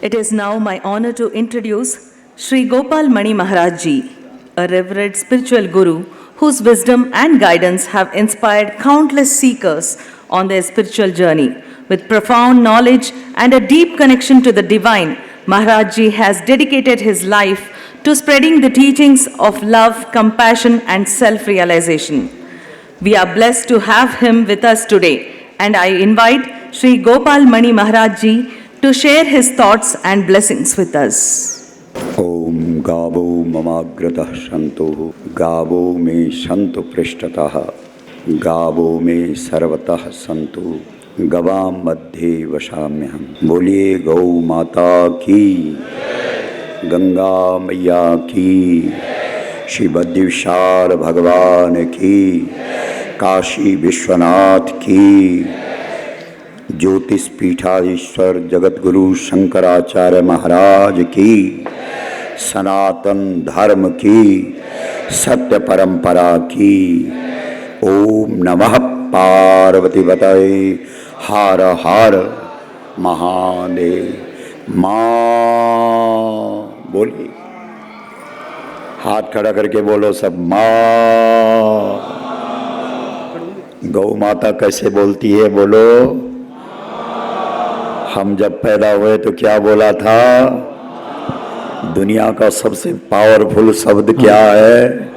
It is now my honor to introduce Sri Gopal Mani Maharaj Ji, a revered spiritual guru whose wisdom and guidance have inspired countless seekers on their spiritual journey. With profound knowledge and a deep connection to the divine, Maharaj Ji has dedicated his life to spreading the teachings of love, compassion, and self-realization. We are blessed to have him with us today, and I invite Sri Gopal Mani Maharaj Ji to share his thoughts and blessings with us. Om Gabo Mamagratah Shanto Gabo me Shanto Prishtataha Gabo me Sarvatah Santo Gavam Madhye Vashamyaham. बोलिए गौ माता की, गंगा मैया की, श्री बद्रीविशाल भगवान की, काशी विश्वनाथ की, ज्योतिष पीठाधीश्वर जगतगुरु शंकराचार्य महाराज की, सनातन धर्म की, सत्य परंपरा की। ओम नमः पार्वती पतये हर हर महादेव। माँ बोलिए, हाथ खड़ा करके बोलो सब माँ। गौ माता कैसे बोलती है बोलो। हम जब पैदा हुए तो क्या बोला था? दुनिया का सबसे पावरफुल शब्द क्या है?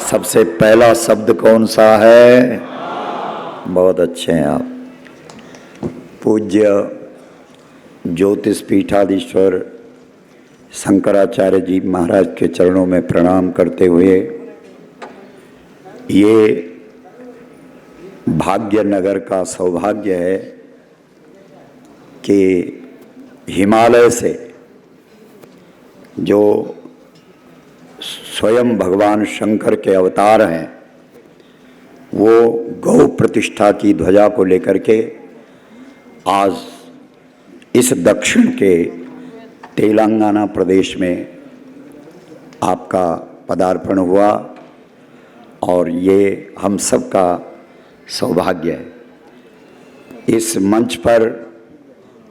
सबसे पहला शब्द कौन सा है? बहुत अच्छे हैं आप। पूज्य ज्योतिष पीठाधीश्वर शंकराचार्य जी महाराज के चरणों में प्रणाम करते हुए, ये भाग्यनगर का सौभाग्य है कि हिमालय से जो स्वयं भगवान शंकर के अवतार हैं, वो गौ प्रतिष्ठा की ध्वजा को लेकर के आज इस दक्षिण के तेलंगाना प्रदेश में आपका पदार्पण हुआ, और ये हम सब का सौभाग्य है। इस मंच पर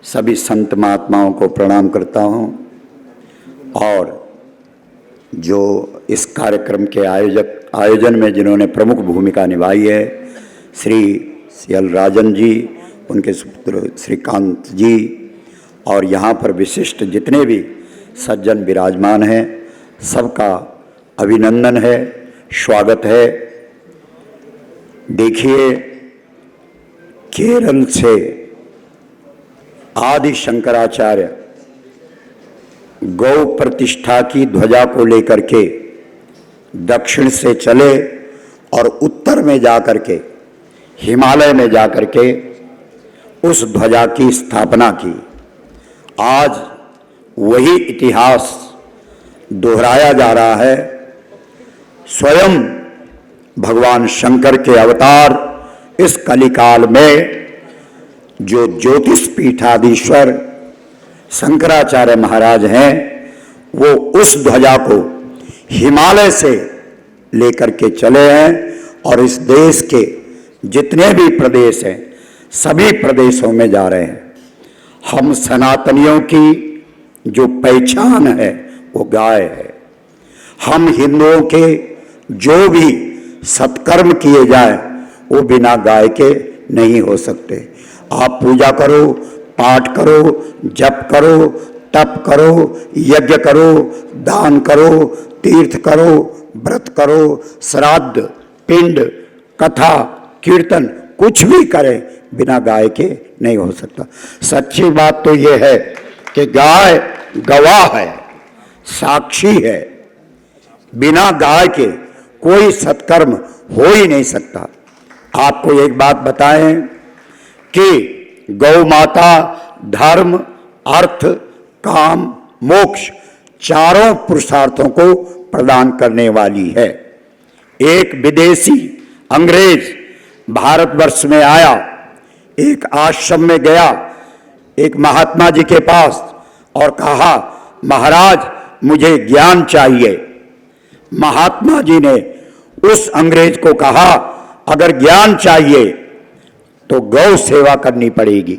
सभी संत महात्माओं को प्रणाम करता हूँ, और जो इस कार्यक्रम के आयोजन में जिन्होंने प्रमुख भूमिका निभाई है, श्री सीएल राजन जी, उनके सुपुत्र श्रीकांत जी, और यहाँ पर विशिष्ट जितने भी सज्जन विराजमान हैं, सबका अभिनंदन है, स्वागत है। देखिए, केरल से आदि शंकराचार्य गौ प्रतिष्ठा की ध्वजा को लेकर के दक्षिण से चले और उत्तर में जाकर के, हिमालय में जाकर के उस ध्वजा की स्थापना की। आज वही इतिहास दोहराया जा रहा है। स्वयं भगवान शंकर के अवतार इस कलिकाल में जो ज्योतिष पीठाधीश्वर शंकराचार्य महाराज हैं, वो उस ध्वजा को हिमालय से लेकर के चले हैं, और इस देश के जितने भी प्रदेश हैं, सभी प्रदेशों में जा रहे हैं। हम सनातनियों की जो पहचान है वो गाय है। हम हिंदुओं के जो भी सत्कर्म किए जाए वो बिना गाय के नहीं हो सकते। आप पूजा करो, पाठ करो, जप करो, तप करो, यज्ञ करो, दान करो, तीर्थ करो, व्रत करो, श्राद्ध, पिंड, कथा, कीर्तन, कुछ भी करें, बिना गाय के नहीं हो सकता। सच्ची बात तो ये है कि गाय गवाह है, साक्षी है। बिना गाय के कोई सत्कर्म हो ही नहीं सकता। आपको एक बात बताएं कि गौ माता धर्म, अर्थ, काम, मोक्ष चारों पुरुषार्थों को प्रदान करने वाली है। एक विदेशी अंग्रेज भारतवर्ष में आया, एक आश्रम में गया, एक महात्मा जी के पास, और कहा, महाराज मुझे ज्ञान चाहिए। महात्मा जी ने उस अंग्रेज को कहा, अगर ज्ञान चाहिए तो गौ सेवा करनी पड़ेगी।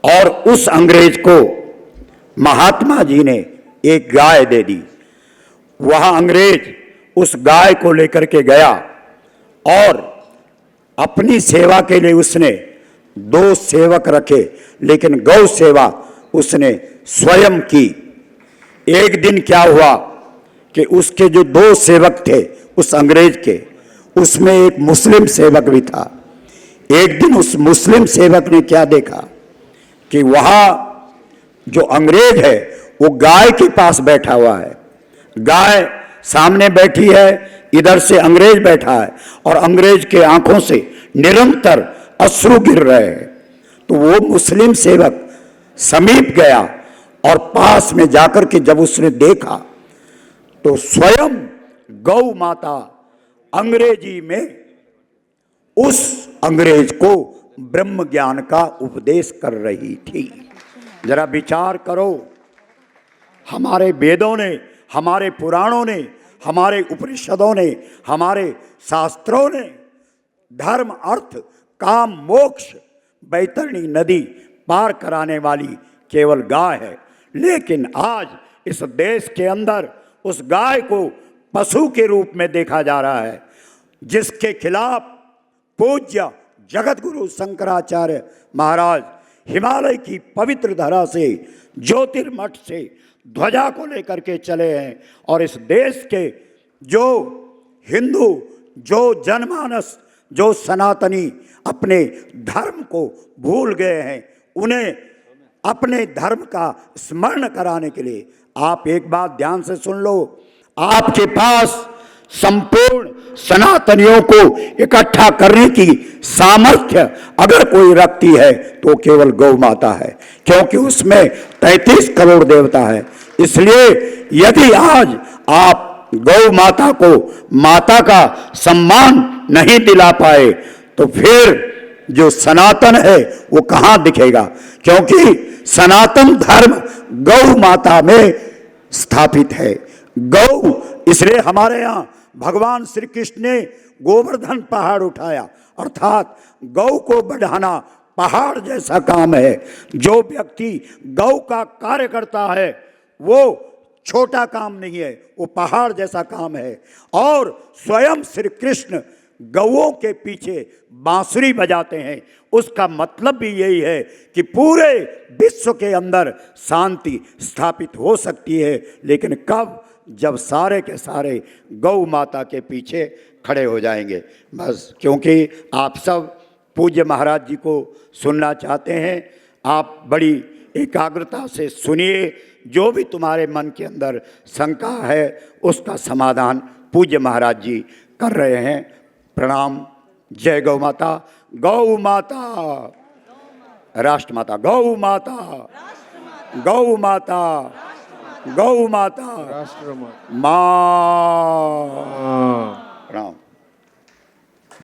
और उस अंग्रेज को महात्मा जी ने एक गाय दे दी। वहां अंग्रेज उस गाय को लेकर के गया और अपनी सेवा के लिए उसने 2 सेवक रखे, लेकिन गौ सेवा उसने स्वयं की। एक दिन क्या हुआ कि उसके जो 2 सेवक थे उस अंग्रेज के, उसमें एक मुस्लिम सेवक भी था। एक दिन उस मुस्लिम सेवक ने क्या देखा कि वहां जो अंग्रेज है वो गाय के पास बैठा हुआ है, गाय सामने बैठी है, इधर से अंग्रेज बैठा है और अंग्रेज के आंखों से निरंतर अश्रु गिर रहे हैं। तो वो मुस्लिम सेवक समीप गया और पास में जाकर के जब उसने देखा तो स्वयं गौ माता अंग्रेजी में उस अंग्रेज को ब्रह्म ज्ञान का उपदेश कर रही थी। जरा विचार करो, हमारे वेदों ने, हमारे पुराणों ने, हमारे उपनिषदों ने, हमारे शास्त्रों ने धर्म, अर्थ, काम, मोक्ष, बैतरणी नदी पार कराने वाली केवल गाय है। लेकिन आज इस देश के अंदर उस गाय को पशु के रूप में देखा जा रहा है, जिसके खिलाफ पूज्य जगत गुरु शंकराचार्य महाराज हिमालय की पवित्र धरा से, ज्योतिर्मठ से ध्वजा को लेकर के चले हैं और इस देश के जो हिंदू, जो जनमानस, जो सनातनी अपने धर्म को भूल गए हैं, उन्हें अपने धर्म का स्मरण कराने के लिए आप एक बात ध्यान से सुन लो, आपके पास संपूर्ण सनातनियों को इकट्ठा करने की सामर्थ्य अगर कोई रखती है तो केवल गौ माता है, क्योंकि उसमें 33 करोड़ देवता है। इसलिए यदि आज आप गौ माता को माता का सम्मान नहीं दिला पाए तो फिर जो सनातन है वो कहां दिखेगा, क्योंकि सनातन धर्म गौ माता में स्थापित है। गौ, इसलिए हमारे यहाँ भगवान श्री कृष्ण ने गोवर्धन पहाड़ उठाया, अर्थात गौ को बढ़ाना पहाड़ जैसा काम है। जो व्यक्ति गौ का कार्य करता है वो छोटा काम नहीं है, वो पहाड़ जैसा काम है। और स्वयं श्री कृष्ण गौओं के पीछे बांसुरी बजाते हैं। उसका मतलब भी यही है कि पूरे विश्व के अंदर शांति स्थापित हो सकती है, लेकिन कब? जब सारे के सारे गौ माता के पीछे खड़े हो जाएंगे। बस, क्योंकि आप सब पूज्य महाराज जी को सुनना चाहते हैं, आप बड़ी एकाग्रता से सुनिए। जो भी तुम्हारे मन के अंदर शंका है उसका समाधान पूज्य महाराज जी कर रहे हैं। प्रणाम। जय गौ माता। गौ माता राष्ट्र माता, गौ माता, गौ माता, गौ माता, राष्ट्र माँ।